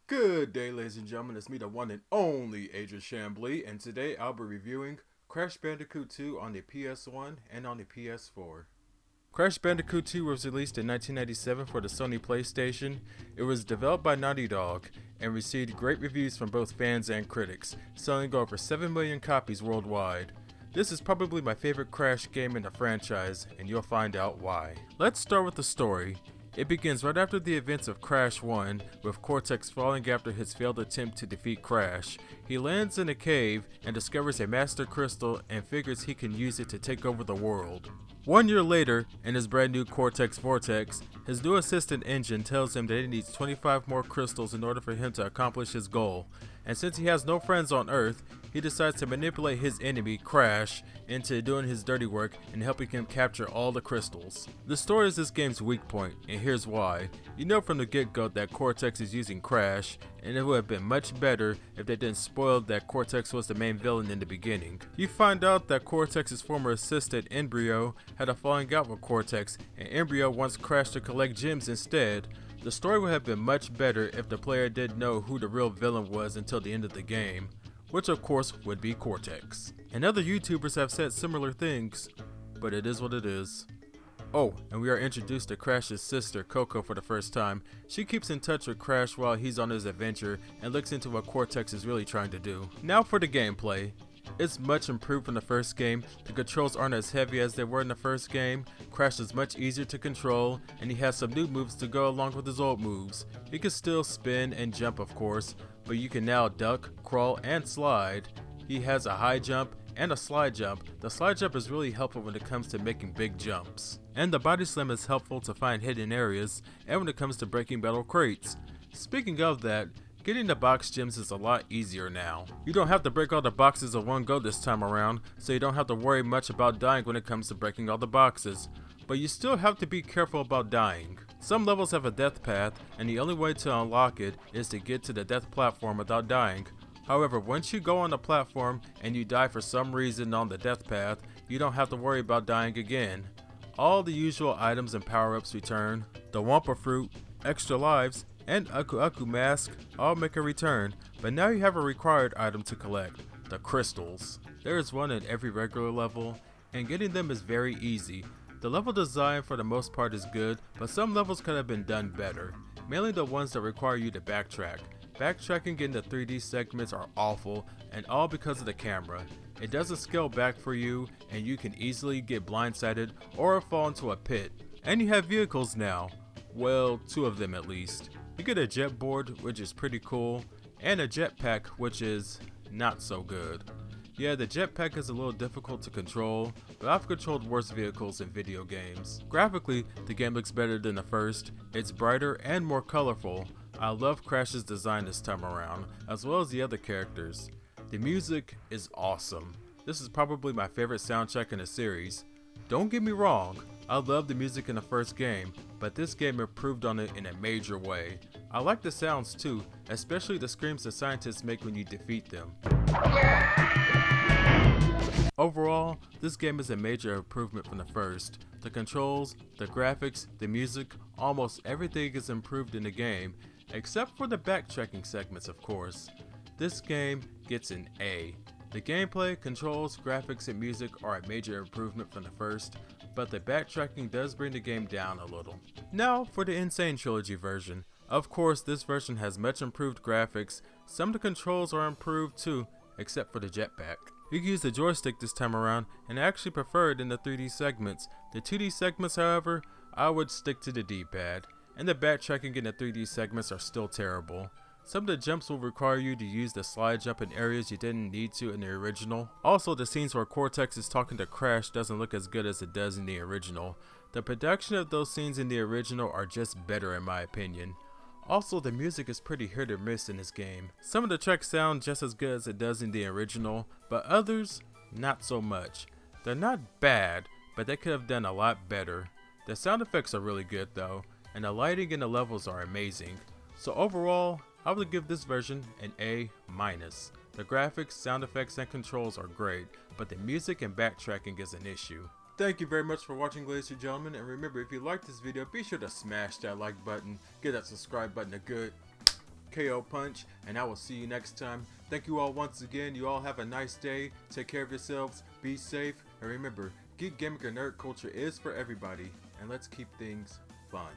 Good day, ladies and gentlemen, it's me, the one and only Adrian Chambly, and today I'll be reviewing Crash Bandicoot 2 on the PS1 and on the PS4. Crash Bandicoot 2 was released in 1997 for the Sony PlayStation. It was developed by Naughty Dog and received great reviews from both fans and critics, selling over 7 million copies worldwide. This is probably my favorite Crash game in the franchise, and you'll find out why. Let's start with the story. It begins right after the events of Crash 1, with Cortex falling after his failed attempt to defeat Crash. He lands in a cave and discovers a master crystal and figures he can use it to take over the world. 1 year later, in his brand new Cortex Vortex, his new assistant engine tells him that he needs 25 more crystals in order for him to accomplish his goal. And since he has no friends on Earth, he decides to manipulate his enemy, Crash, into doing his dirty work and helping him capture all the crystals. The story is this game's weak point, and here's why. You know from the get-go that Cortex is using Crash, and it would have been much better if they didn't spoil that Cortex was the main villain in the beginning. You find out that Cortex's former assistant, Embryo, had a falling out with Cortex, and Embryo wants Crash to collect gems instead. The story would have been much better if the player did know who the real villain was until the end of the game, which of course would be Cortex. And other YouTubers have said similar things, but it is what it is. Oh, and we are introduced to Crash's sister, Coco, for the first time. She keeps in touch with Crash while he's on his adventure and looks into what Cortex is really trying to do. Now for the gameplay. It's much improved from the first game. The controls aren't as heavy as they were in the first game. Crash is much easier to control, and he has some new moves to go along with his old moves. He can still spin and jump, of course, but you can now duck, crawl, and slide. He has a high jump and a slide jump. The slide jump is really helpful when it comes to making big jumps. And the body slam is helpful to find hidden areas, and when it comes to breaking metal crates. Speaking of that, getting the box gems is a lot easier now. You don't have to break all the boxes in one go this time around, so you don't have to worry much about dying when it comes to breaking all the boxes. But you still have to be careful about dying. Some levels have a death path, and the only way to unlock it is to get to the death platform without dying. However, once you go on the platform and you die for some reason on the death path, you don't have to worry about dying again. All the usual items and power-ups return. The Wampa Fruit, extra lives, and Aku Aku mask all make a return, but now you have a required item to collect, the crystals. There is one in every regular level, and getting them is very easy. The level design for the most part is good, but some levels could have been done better, mainly the ones that require you to backtrack. Backtracking in the 3D segments are awful, and all because of the camera. It doesn't scale back for you, and you can easily get blindsided or fall into a pit. And you have vehicles now. Well, 2 of them at least. You get a jet board, which is pretty cool, and a jetpack, which is not so good. Yeah, the jetpack is a little difficult to control, but I've controlled worse vehicles in video games. Graphically, the game looks better than the first. It's brighter and more colorful. I love Crash's design this time around, as well as the other characters. The music is awesome. This is probably my favorite soundtrack in the series. Don't get me wrong, I love the music in the first game, but this game improved on it in a major way. I like the sounds too, especially the screams the scientists make when you defeat them. Overall, this game is a major improvement from the first. The controls, the graphics, the music, almost everything is improved in the game, except for the backtracking segments, of course. This game gets an A. The gameplay, controls, graphics, and music are a major improvement from the first, but the backtracking does bring the game down a little. Now for the Insane Trilogy version. Of course, this version has much improved graphics. Some of the controls are improved too, except for the jetpack. You can use the joystick this time around, and I actually prefer it in the 3D segments. The 2D segments, however, I would stick to the D-pad, and the backtracking in the 3D segments are still terrible. Some of the jumps will require you to use the slide jump in areas you didn't need to in the original. Also, the scenes where Cortex is talking to Crash doesn't look as good as it does in the original. The production of those scenes in the original are just better in my opinion. Also, the music is pretty hit or miss in this game. Some of the tracks sound just as good as it does in the original, but others, not so much. They're not bad, but they could have done a lot better. The sound effects are really good though, and the lighting in the levels are amazing. So overall, I would give this version an A-. The graphics, sound effects, and controls are great, but the music and backtracking is an issue. Thank you very much for watching, ladies and gentlemen, and remember, if you liked this video, be sure to smash that like button, give that subscribe button a good KO Punch, and I will see you next time. Thank you all once again. You all have a nice day. Take care of yourselves. Be safe. And remember, geek, gaming, and nerd culture is for everybody. And let's keep things fun.